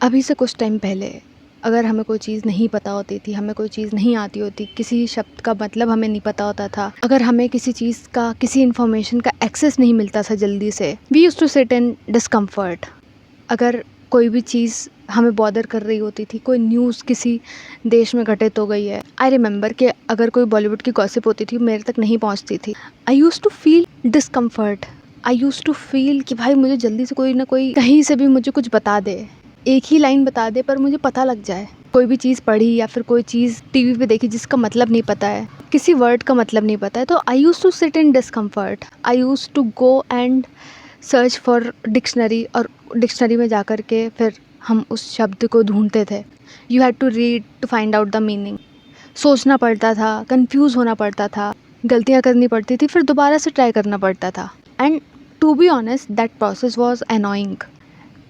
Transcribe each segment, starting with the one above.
अभी से कुछ टाइम पहले अगर हमें कोई चीज़ नहीं पता होती थी, हमें कोई चीज़ नहीं आती होती, किसी शब्द का मतलब हमें नहीं पता होता था, अगर हमें किसी चीज़ का, किसी इन्फॉर्मेशन का एक्सेस नहीं मिलता था जल्दी से, we use to sit in discomfort. अगर कोई भी चीज़ हमें बॉदर कर रही होती थी, कोई न्यूज़ किसी देश में घटित हो गई है, आई रिमेंबर कि अगर कोई बॉलीवुड की गॉसिप होती थी मेरे तक नहीं पहुंचती थी, I used to feel discomfort. I used to feel कि भाई मुझे जल्दी से कोई ना कोई कहीं से भी मुझे कुछ बता दे, एक ही लाइन बता दे पर मुझे पता लग जाए। कोई भी चीज़ पढ़ी या फिर कोई चीज़ टीवी पे देखी जिसका मतलब नहीं पता है, किसी वर्ड का मतलब नहीं पता है, तो I used to sit in discomfort. I used to go and search for dictionary, और डिक्शनरी में जा कर के फिर हम उस शब्द को ढूंढते थे। You had to read to find out the meaning. सोचना पड़ता था, कंफ्यूज होना पड़ता था, गलतियाँ करनी पड़ती थी, फिर दोबारा से ट्राई करना पड़ता था। And to be honest that process was annoying.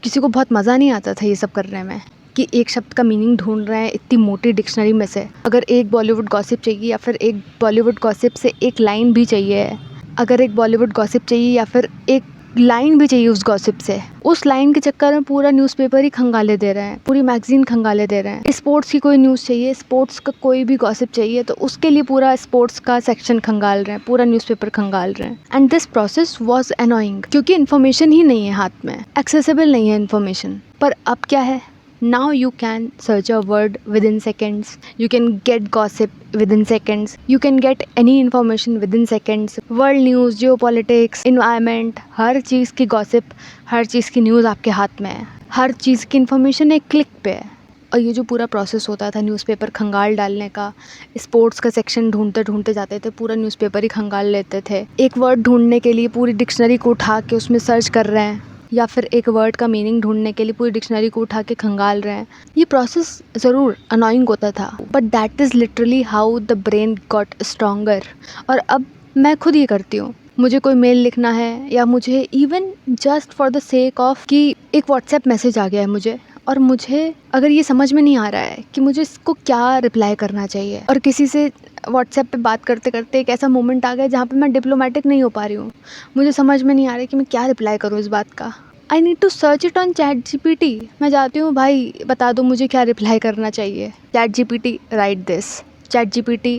किसी को बहुत मज़ा नहीं आता था ये सब करने में, कि एक शब्द का मीनिंग ढूंढ रहे हैं इतनी मोटी डिक्शनरी में से। अगर एक बॉलीवुड गॉसिप चाहिए या फिर एक बॉलीवुड गॉसिप से एक लाइन भी चाहिए, अगर एक बॉलीवुड गॉसिप चाहिए या फिर एक लाइन भी चाहिए उस गॉसिप से, उस लाइन के चक्कर में पूरा न्यूज़पेपर ही खंगाले दे रहे हैं, पूरी मैगजीन खंगाले दे रहे हैं। स्पोर्ट्स की कोई न्यूज़ चाहिए, स्पोर्ट्स का कोई भी गॉसिप चाहिए तो उसके लिए पूरा स्पोर्ट्स का सेक्शन खंगाल रहे हैं, पूरा न्यूज़पेपर खंगाल रहे हैं। And this process was annoying, क्योंकि इन्फॉर्मेशन ही नहीं है हाथ में, एक्सेसिबल नहीं है इन्फॉर्मेशन। पर अब क्या है, now you can search a word within seconds, you can get gossip within seconds, you can get any information within seconds. world news, geopolitics, environment, हर चीज़ की gossip, हर चीज़ की न्यूज़ आपके हाथ में है, हर चीज़ की इन्फॉर्मेशन एक क्लिक पे है। और ये जो पूरा प्रोसेस होता था न्यूज़पेपर खंगाल डालने का, स्पोर्ट्स का सेक्शन ढूंढते ढूंढते जाते थे, पूरा न्यूज़पेपर ही खंगाल लेते थे। एक वर्ड ढूंढने के लिए पूरी डिक्शनरी को उठा के उसमें सर्च कर रहे हैं, या फिर एक वर्ड का मीनिंग ढूंढने के लिए पूरी डिक्शनरी को उठा के खंगाल रहे हैं। ये प्रोसेस ज़रूर अनोइंग होता था, but that is literally how the brain got stronger. और अब मैं खुद ये करती हूँ। मुझे कोई मेल लिखना है, या मुझे even just for the sake of कि एक व्हाट्सएप मैसेज आ गया है मुझे, और मुझे अगर ये समझ में नहीं आ रहा है कि मुझे इसको क्या रिप्लाई करना चाहिए, और किसी से व्हाट्सएप पे बात करते करते एक ऐसा मोमेंट आ गया जहाँ पे मैं डिप्लोमेटिक नहीं हो पा रही हूँ, मुझे समझ में नहीं आ रहा है कि मैं क्या रिप्लाई करूँ इस बात का, I need to search it on ChatGPT. मैं जाती हूँ, भाई बता दो मुझे क्या रिप्लाई करना चाहिए। ChatGPT write this, ChatGPT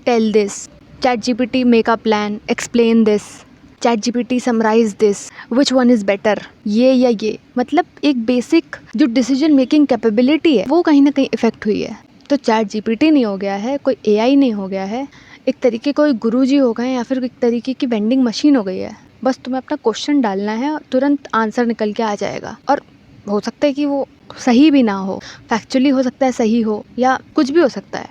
tell this, ChatGPT make a plan, explain this, ChatGPT summarise this, which one is better, ये या ये। मतलब एक बेसिक जो डिसीजन मेकिंग कैपेबिलिटी है वो कहीं ना कहीं इफेक्ट हुई है। तो चैट जीपीटी नहीं हो गया है, कोई एआई नहीं हो गया है, एक तरीके कोई गुरुजी हो गए, या फिर एक तरीके की वेंडिंग मशीन हो गई है। बस तुम्हें अपना क्वेश्चन डालना है और तुरंत आंसर निकल के आ जाएगा। और हो सकता है कि वो सही भी ना हो, फैक्चुअली हो सकता है सही हो, या कुछ भी हो सकता है,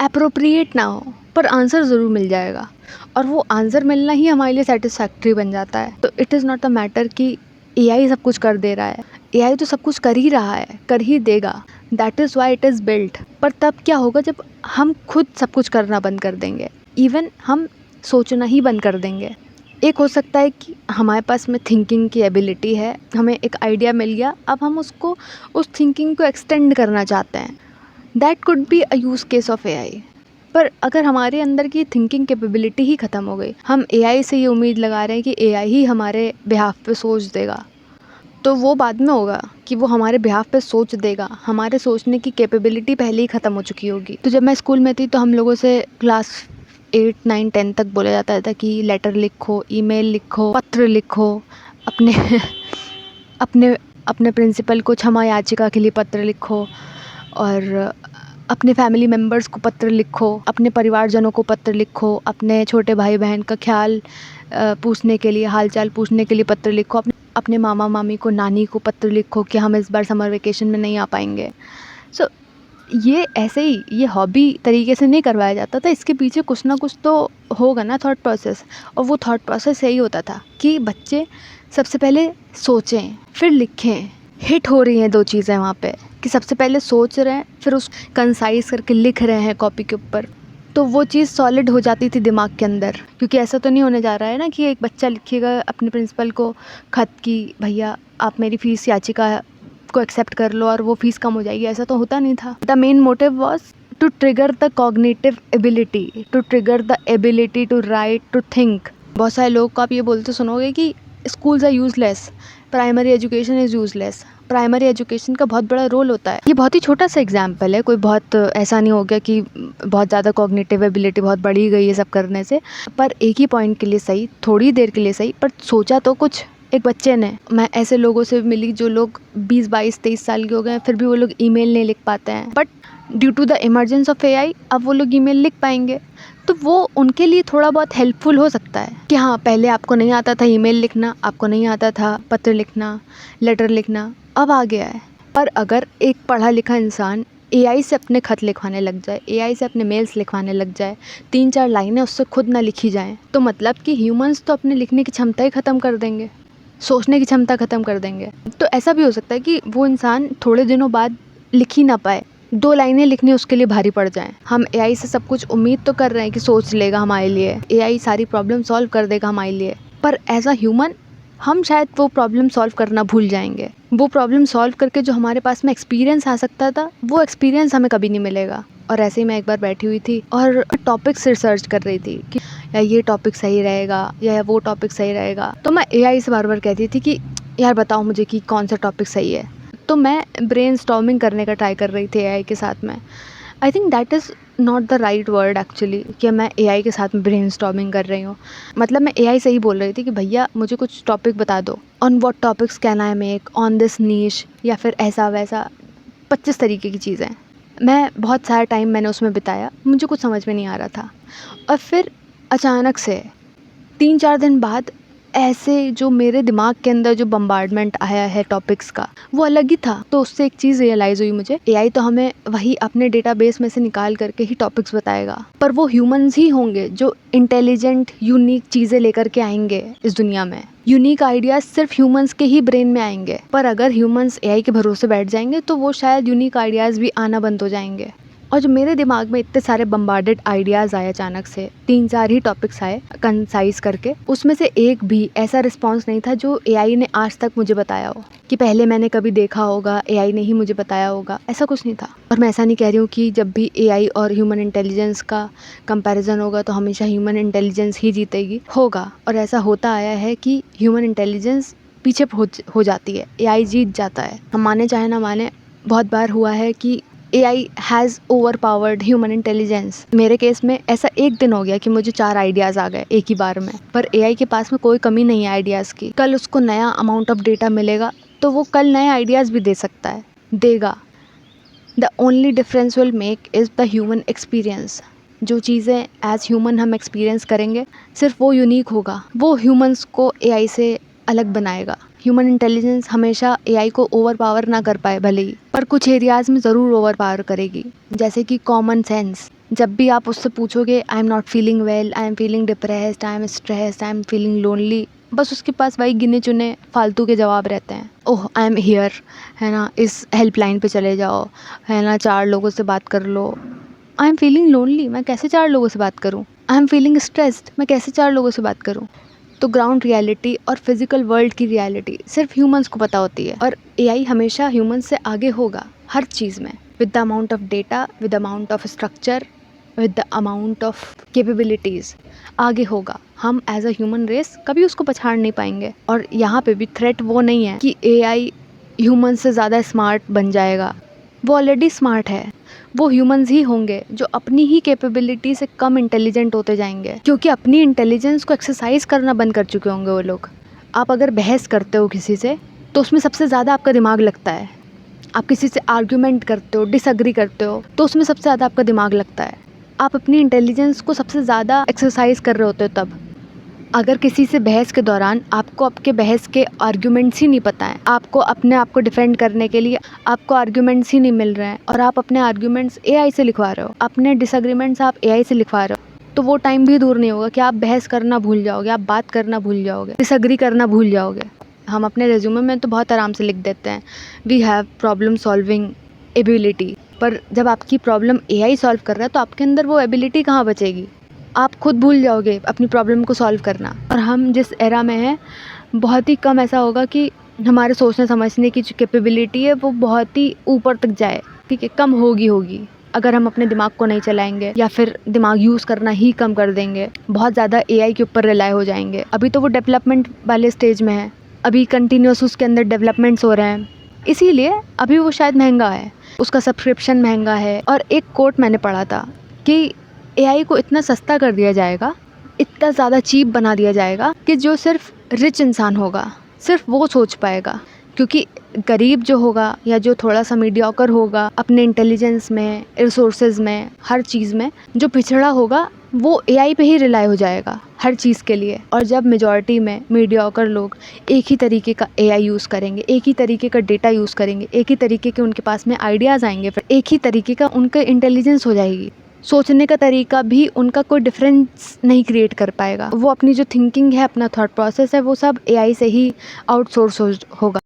एप्रोप्रिएट ना हो, पर आंसर ज़रूर मिल जाएगा। और वो आंसर मिलना ही हमारे लिए सेटिस्फैक्ट्री बन जाता है। तो it is not a matter कि एआई सब कुछ कर दे रहा है, एआई तो सब कुछ कर ही रहा है, कर ही देगा, that is why it is built. पर तब क्या होगा जब हम खुद सब कुछ करना बंद कर देंगे, इवन हम सोचना ही बंद कर देंगे। एक हो सकता है कि हमारे पास में थिंकिंग की एबिलिटी है, हमें एक आइडिया मिल गया, अब हम उसको, उस थिंकिंग को एक्सटेंड करना चाहते हैं, that could be a use case of AI. पर अगर हमारे अंदर की थिंकिंग कैपेबिलिटी ही ख़त्म हो गई, हम एआई से ये उम्मीद लगा रहे हैं कि एआई ही हमारे बिहाफ पे सोच देगा, तो वो बाद में होगा कि वो हमारे बिहाफ पे सोच देगा, हमारे सोचने की कैपेबिलिटी पहले ही ख़त्म हो चुकी होगी। तो जब मैं स्कूल में थी तो हम लोगों से क्लास 8, 9, 10 तक बोला जाता था कि लेटर लिखो, ईमेल लिखो, पत्र लिखो, अपने अपने अपने प्रिंसिपल को क्षमा याचिका के लिए पत्र लिखो, और अपने फैमिली मेम्बर्स को पत्र लिखो, अपने परिवारजनों को पत्र लिखो, अपने छोटे भाई बहन का ख्याल पूछने के लिए, हालचाल पूछने के लिए पत्र लिखो, अपने मामा मामी को, नानी को पत्र लिखो कि हम इस बार समर वेकेशन में नहीं आ पाएंगे। सो ये ऐसे ही, ये हॉबी तरीके से नहीं करवाया जाता था, इसके पीछे कुछ ना कुछ तो होगा ना थॉट प्रोसेस। और वो थॉट प्रोसेस यही होता था कि बच्चे सबसे पहले सोचें फिर लिखें। हिट हो रही हैं दो चीज़ें वहाँ पे, कि सबसे पहले सोच रहे हैं फिर उस कंसाइज करके लिख रहे हैं कॉपी के ऊपर, तो वो चीज़ सॉलिड हो जाती थी दिमाग के अंदर। क्योंकि ऐसा तो नहीं होने जा रहा है ना कि एक बच्चा लिखेगा अपने प्रिंसिपल को खत की भैया आप मेरी फ़ीस याचिका को एक्सेप्ट कर लो और वो फ़ीस कम हो जाएगी, ऐसा तो होता नहीं था। The main motive was to trigger the cognitive ability, to trigger the ability to write, to think. बहुत सारे लोग को आप ये बोलते सुनोगे कि schools are useless, primary education is useless, primary education का बहुत बड़ा रोल होता है। ये बहुत ही छोटा सा एग्जाम्पल है, कोई बहुत ऐसा नहीं हो गया कि बहुत ज़्यादा कॉग्निटिव एबिलिटी बहुत बढ़ी गई है सब करने से, पर एक ही पॉइंट के लिए सही, थोड़ी देर के लिए सही, पर सोचा तो कुछ एक बच्चे ने। मैं ऐसे लोगों से मिली जो लोग 20, 22, 23 साल के हो गए हैं, फिर भी वो लोग ईमेल नहीं लिख पाते हैं, but due to the emergence of AI अब वो लोग ईमेल लिख पाएंगे। तो वो उनके लिए थोड़ा बहुत हेल्पफुल हो सकता है कि हाँ, पहले आपको नहीं आता था ईमेल लिखना, आपको नहीं आता था पत्र लिखना, लेटर लिखना, अब आ गया है। पर अगर एक पढ़ा लिखा इंसान एआई से अपने खत लिखवाने लग जाए, एआई से अपने मेल्स लिखवाने लग जाए, 3-4 लाइनें उससे खुद ना लिखी जाएं, तो मतलब कि ह्यूमंस तो अपने लिखने की क्षमता ही ख़त्म कर देंगे, सोचने की क्षमता ख़त्म कर देंगे। तो ऐसा भी हो सकता है कि वो इंसान थोड़े दिनों बाद लिख ही ना पाए, 2 लाइनें लिखनी उसके लिए भारी पड़ जाएं। हम एआई से सब कुछ उम्मीद तो कर रहे हैं कि सोच लेगा हमारे लिए, एआई सारी प्रॉब्लम सॉल्व कर देगा हमारे लिए, पर एज अ ह्यूमन हम शायद वो प्रॉब्लम सॉल्व करना भूल जाएंगे। वो प्रॉब्लम सॉल्व करके जो हमारे पास में एक्सपीरियंस आ सकता था, वो एक्सपीरियंस हमें कभी नहीं मिलेगा। और ऐसे ही मैं एक बार बैठी हुई थी और टॉपिक्स रिसर्च कर रही थी कि या ये टॉपिक सही रहेगा या वो टॉपिक सही रहेगा। तो मैं एआई से बार बार कहती थी कि यार बताओ मुझे कि कौन सा टॉपिक सही है। तो मैं ब्रेनस्टॉर्मिंग करने का ट्राई कर रही थी एआई के साथ में। I think that is not the right word actually, कि मैं एआई के साथ में ब्रेनस्टॉर्मिंग कर रही हूँ। मतलब मैं एआई से ही बोल रही थी कि भैया मुझे कुछ टॉपिक बता दो, on what topics can I make on this niche, या फिर ऐसा वैसा 25 तरीके की चीज़ें। मैं बहुत सारा टाइम मैंने उसमें बिताया, मुझे कुछ समझ में नहीं आ रहा था। और फिर अचानक से 3-4 दिन बाद ऐसे जो मेरे दिमाग के अंदर जो बम्बार्डमेंट आया है टॉपिक्स का, वो अलग ही था। तो उससे एक चीज़ रियलाइज़ हुई मुझे, एआई तो हमें वही अपने डेटाबेस में से निकाल करके ही टॉपिक्स बताएगा, पर वो ह्यूमंस ही होंगे जो इंटेलिजेंट यूनिक चीज़ें लेकर के आएंगे इस दुनिया में। यूनिक आइडियाज़ सिर्फ ह्यूमंस के ही ब्रेन में आएंगे, पर अगर ह्यूमंस एआई के भरोसे बैठ जाएंगे तो वो शायद यूनिक आइडियाज़ भी आना बंद हो जाएंगे। और जो मेरे दिमाग में इतने सारे बम्बार्डेड आइडियाज़ आए अचानक से, 3-4 ही टॉपिक्स आए कंसाइज करके, उसमें से एक भी ऐसा रिस्पॉन्स नहीं था जो एआई ने आज तक मुझे बताया हो, कि पहले मैंने कभी देखा होगा, एआई ने ही मुझे बताया होगा, ऐसा कुछ नहीं था। और मैं ऐसा नहीं कह रही हूँ कि जब भी एआई और ह्यूमन इंटेलिजेंस का कंपैरिजन होगा तो हमेशा ह्यूमन इंटेलिजेंस ही जीतेगी, होगा। और ऐसा होता आया है कि ह्यूमन इंटेलिजेंस पीछे हो जाती है, एआई जीत जाता है। हम माने चाहे ना माने, बहुत बार हुआ है कि AI has over powered human intelligence. मेरे केस में ऐसा एक दिन हो गया कि मुझे 4 आइडियाज़ आ गए एक ही बार में, पर एआई के पास में कोई कमी नहीं है आइडियाज़ की। कल उसको नया अमाउंट ऑफ डेटा मिलेगा तो वो कल नए आइडियाज़ भी दे सकता है, देगा। The only difference will make is the human experience. जो चीज़ें एज ह्यूमन हम एक्सपीरियंस करेंगे, सिर्फ वो यूनिक होगा, वो ह्यूमंस को एआई से अलग बनाएगा। ह्यूमन इंटेलिजेंस हमेशा एआई को ओवर पावर ना कर पाए भले ही, पर कुछ एरियाज़ में ज़रूर ओवर पावर करेगी। जैसे कि कॉमन सेंस, जब भी आप उससे पूछोगे I am not feeling well, I am feeling depressed, I am stressed, I am feeling lonely, बस उसके पास वही गिने चुने फालतू के जवाब रहते हैं। ओह आई एम हियर, है ना, इस हेल्पलाइन पे चले जाओ, है ना, 4 लोगों से बात कर लो। आई एम फीलिंग लोनली, मैं कैसे 4 लोगों से बात करूँ? आई एम फीलिंग स्ट्रेस्ड, मैं कैसे 4 लोगों से बात करूँ? तो ग्राउंड रियलिटी और फिजिकल वर्ल्ड की रियलिटी सिर्फ ह्यूमंस को पता होती है, और एआई हमेशा ह्यूमंस से आगे होगा हर चीज़ में, with the amount of data, with the amount of structure, with the amount of capabilities आगे होगा। हम एज अ ह्यूमन रेस कभी उसको पछाड़ नहीं पाएंगे। और यहाँ पे भी थ्रेट वो नहीं है कि एआई ह्यूमन से ज़्यादा स्मार्ट बन जाएगा, वो ऑलरेडी स्मार्ट है। वो ह्यूमंस ही होंगे जो अपनी ही कैपेबिलिटी से कम इंटेलिजेंट होते जाएंगे, क्योंकि अपनी इंटेलिजेंस को एक्सरसाइज करना बंद कर चुके होंगे वो लोग। आप अगर बहस करते हो किसी से तो उसमें सबसे ज़्यादा आपका दिमाग लगता है। आप किसी से आर्ग्यूमेंट करते हो, डिसएग्री करते हो, तो उसमें सबसे ज़्यादा आपका दिमाग लगता है। आप अपनी इंटेलिजेंस को सबसे ज़्यादा एक्सरसाइज कर रहे होते हो तब। अगर किसी से बहस के दौरान आपको आपके बहस के आर्ग्यूमेंट्स ही नहीं पता है, आपको अपने आप को डिफेंड करने के लिए आपको आर्ग्यूमेंट्स ही नहीं मिल रहे हैं, और आप अपने आर्ग्यूमेंट्स एआई से लिखवा रहे हो, अपने डिसएग्रीमेंट्स आप एआई से लिखवा रहे हो, तो वो टाइम भी दूर नहीं होगा कि आप बहस करना भूल जाओगे, आप बात करना भूल जाओगे, डिसएग्री करना भूल जाओगे। हम अपने रेज्यूमे में तो बहुत आराम से लिख देते हैं we have problem solving ability, पर जब आपकी प्रॉब्लम एआई सॉल्व कर रहा है तो आपके अंदर वो एबिलिटी कहाँ बचेगी? आप खुद भूल जाओगे अपनी प्रॉब्लम को सॉल्व करना। और हम जिस एरा में हैं, बहुत ही कम ऐसा होगा कि हमारे सोचने समझने की जो कैपेबिलिटी है वो बहुत ही ऊपर तक जाए, ठीक है, कम होगी अगर हम अपने दिमाग को नहीं चलाएंगे या फिर दिमाग यूज़ करना ही कम कर देंगे, बहुत ज़्यादा एआई के ऊपर रिलाई हो जाएंगे। अभी तो वो डेवलपमेंट वाले स्टेज में है, अभी कंटिन्यूस उसके अंदर डेवलपमेंट्स हो रहे हैं, इसीलिए अभी वो शायद महंगा है, उसका सब्सक्रिप्शन महंगा है। और एक कोट मैंने पढ़ा था कि एआई को इतना सस्ता कर दिया जाएगा, इतना ज़्यादा चीप बना दिया जाएगा कि जो सिर्फ रिच इंसान होगा सिर्फ वो सोच पाएगा, क्योंकि गरीब जो होगा या जो थोड़ा सा मीडियोकर होगा अपने इंटेलिजेंस में, रिसोर्सेज में, हर चीज़ में, जो पिछड़ा होगा वो एआई पे ही रिलाई हो जाएगा हर चीज़ के लिए। और जब मेजॉरिटी में मीडियोकर लोग एक ही तरीके का एआई यूज़ करेंगे, एक ही तरीके का डेटा यूज़ करेंगे, एक ही तरीके के उनके पास में आइडियाज़ आएंगे, फिर एक ही तरीके का उनका इंटेलिजेंस हो जाएगी, सोचने का तरीका भी उनका कोई डिफरेंस नहीं क्रिएट कर पाएगा। वो अपनी जो थिंकिंग है, अपना थॉट प्रोसेस है, वो सब एआई से ही आउटसोर्स होगा।